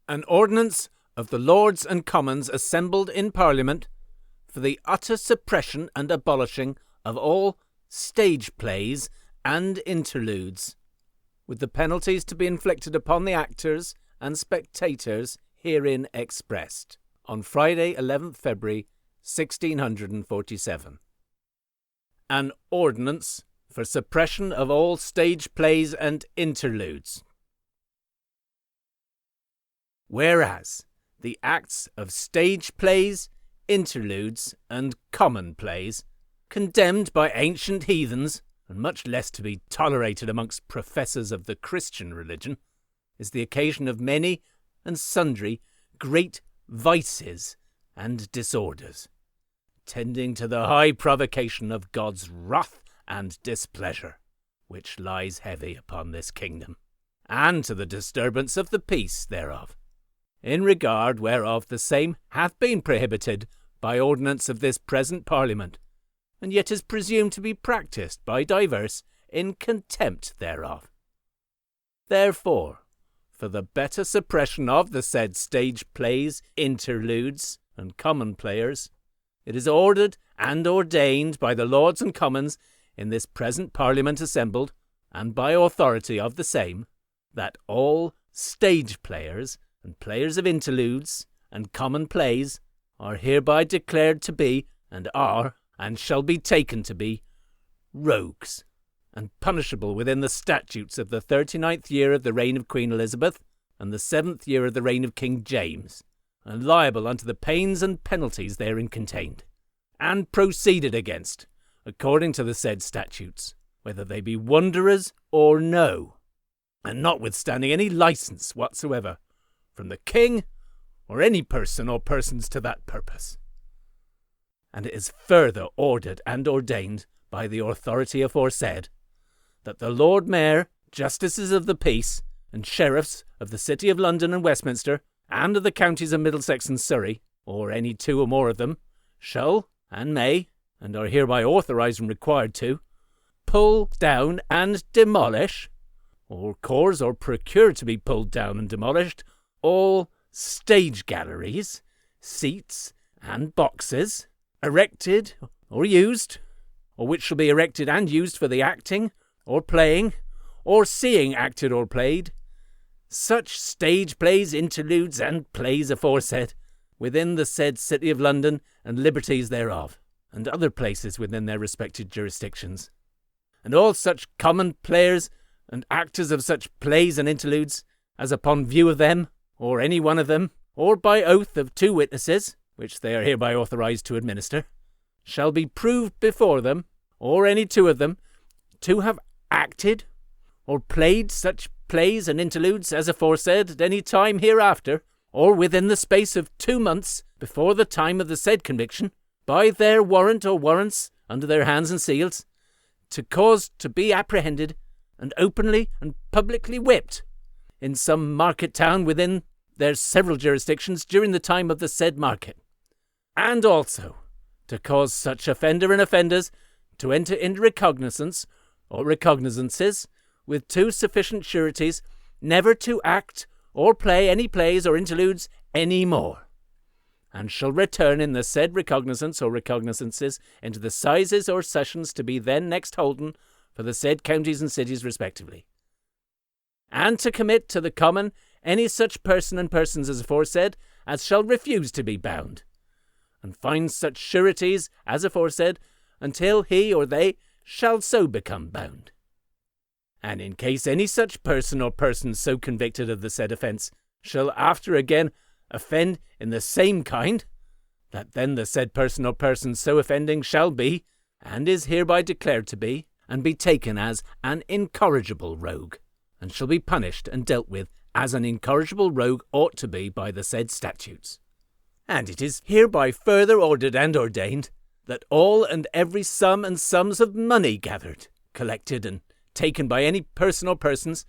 An ordinance of the Lords and Commons assembled in Parliament for the utter suppression and abolishing of all stage plays and interludes, with the penalties to be inflicted upon the actors and spectators herein expressed, on Friday 11th February 1647. An ordinance for suppression of all stage plays and interludes. Whereas the acts of stage plays, interludes, and common plays, condemned by ancient heathens, and much less to be tolerated amongst professors of the Christian religion, is the occasion of many and sundry great vices and disorders, tending to the high provocation of God's wrath and displeasure, which lies heavy upon this kingdom, and to the disturbance of the peace thereof, in regard whereof the same hath been prohibited by ordinance of this present Parliament, and yet is presumed to be practised by divers in contempt thereof. Therefore, for the better suppression of the said stage plays, interludes, and common players, it is ordered and ordained by the Lords and Commons in this present Parliament assembled, and by authority of the same, that all stage players and players of interludes and common plays are hereby declared to be, and are, and shall be taken to be, rogues, and punishable within the statutes of the 39th year of the reign of Queen Elizabeth, and the 7th year of the reign of King James, and liable unto the pains and penalties therein contained, and proceeded against, according to the said statutes, whether they be wanderers or no, and notwithstanding any licence whatsoever, from the king, or any person or persons to that purpose. And it is further ordered and ordained by the authority aforesaid, that the Lord Mayor, Justices of the Peace, and Sheriffs of the City of London and Westminster, and of the counties of Middlesex and Surrey, or any two or more of them, shall, and may, and are hereby authorised and required to, pull down and demolish, or cause or procure to be pulled down and demolished, all stage galleries, seats, and boxes, erected or used, or which shall be erected and used for the acting, or playing, or seeing acted or played, such stage plays, interludes, and plays aforesaid, within the said City of London and liberties thereof, and other places within their respective jurisdictions, and all such common players and actors of such plays and interludes, as upon view of them, or any one of them, or by oath of two witnesses, which they are hereby authorised to administer, shall be proved before them, or any two of them, to have acted or played such plays and interludes as aforesaid at any time hereafter, or within the space of 2 months before the time of the said conviction, by their warrant or warrants under their hands and seals, to cause to be apprehended and openly and publicly whipped in some market town within their several jurisdictions during the time of the said market, and also to cause such offender and offenders to enter into recognizance or recognizances with two sufficient sureties never to act or play any plays or interludes any more, and shall return in the said recognizance or recognizances into the sizes or sessions to be then next holden for the said counties and cities respectively, and to commit to the common any such person and persons as aforesaid as shall refuse to be bound, and find such sureties as aforesaid until he or they shall so become bound. And in case any such person or persons so convicted of the said offence shall after again offend in the same kind, that then the said person or persons so offending shall be, and is hereby declared to be, and be taken as an incorrigible rogue, and shall be punished and dealt with as an incorrigible rogue ought to be by the said statutes. And it is hereby further ordered and ordained that all and every sum and sums of money gathered, collected, and taken by any person or persons,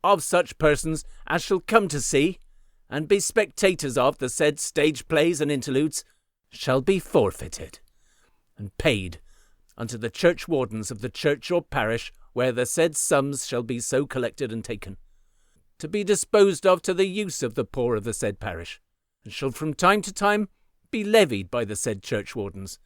of such persons as shall come to see, and be spectators of the said stage plays and interludes, shall be forfeited, and paid unto the churchwardens of the church or parish where the said sums shall be so collected and taken, to be disposed of to the use of the poor of the said parish, and shall from time to time be levied by the said churchwardens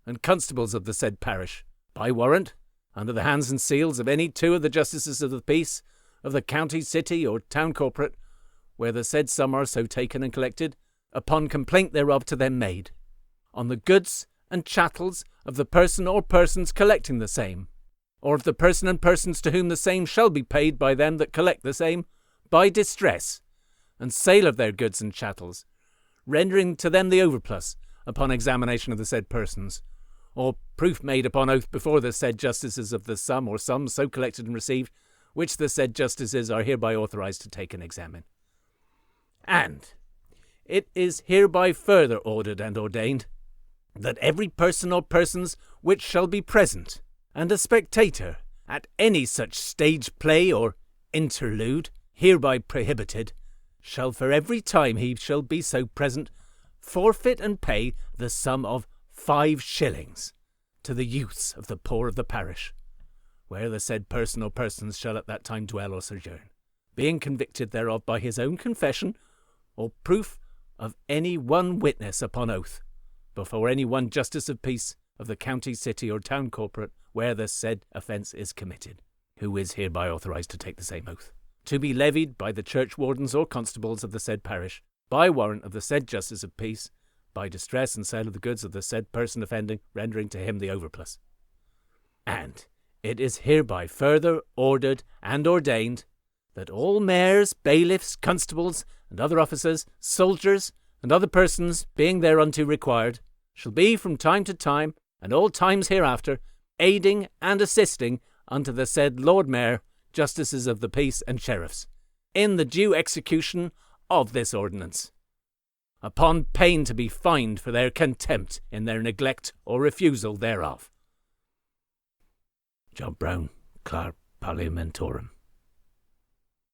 and constables of the said parish, by warrant, under the hands and seals of any two of the justices of the peace of the county, city, or town corporate, where the said sum are so taken and collected, upon complaint thereof to them made, on the goods and chattels of the person or persons collecting the same, or of the person and persons to whom the same shall be paid by them that collect the same, by distress, and sale of their goods and chattels, rendering to them the overplus, upon examination of the said persons, or proof made upon oath before the said justices of the sum or sums so collected and received, which the said justices are hereby authorized to take and examine. And it is hereby further ordered and ordained that every person or persons which shall be present and a spectator at any such stage play or interlude hereby prohibited shall for every time he shall be so present forfeit and pay the sum of 5 shillings to the use of the poor of the parish, where the said person or persons shall at that time dwell or sojourn, being convicted thereof by his own confession or proof of any one witness upon oath, before any one justice of peace of the county, city, or town corporate where the said offence is committed, who is hereby authorized to take the same oath, to be levied by the churchwardens or constables of the said parish, by warrant of the said justice of peace, by distress and sale of the goods of the said person offending, rendering to him the overplus. And it is hereby further ordered and ordained that all mayors, bailiffs, constables, and other officers, soldiers, and other persons being thereunto required, shall be from time to time, and all times hereafter, aiding and assisting unto the said Lord Mayor, justices of the peace, and sheriffs, in the due execution of this ordinance, upon pain to be fined for their contempt in their neglect or refusal thereof. John Brown, Clark Parliamentorum.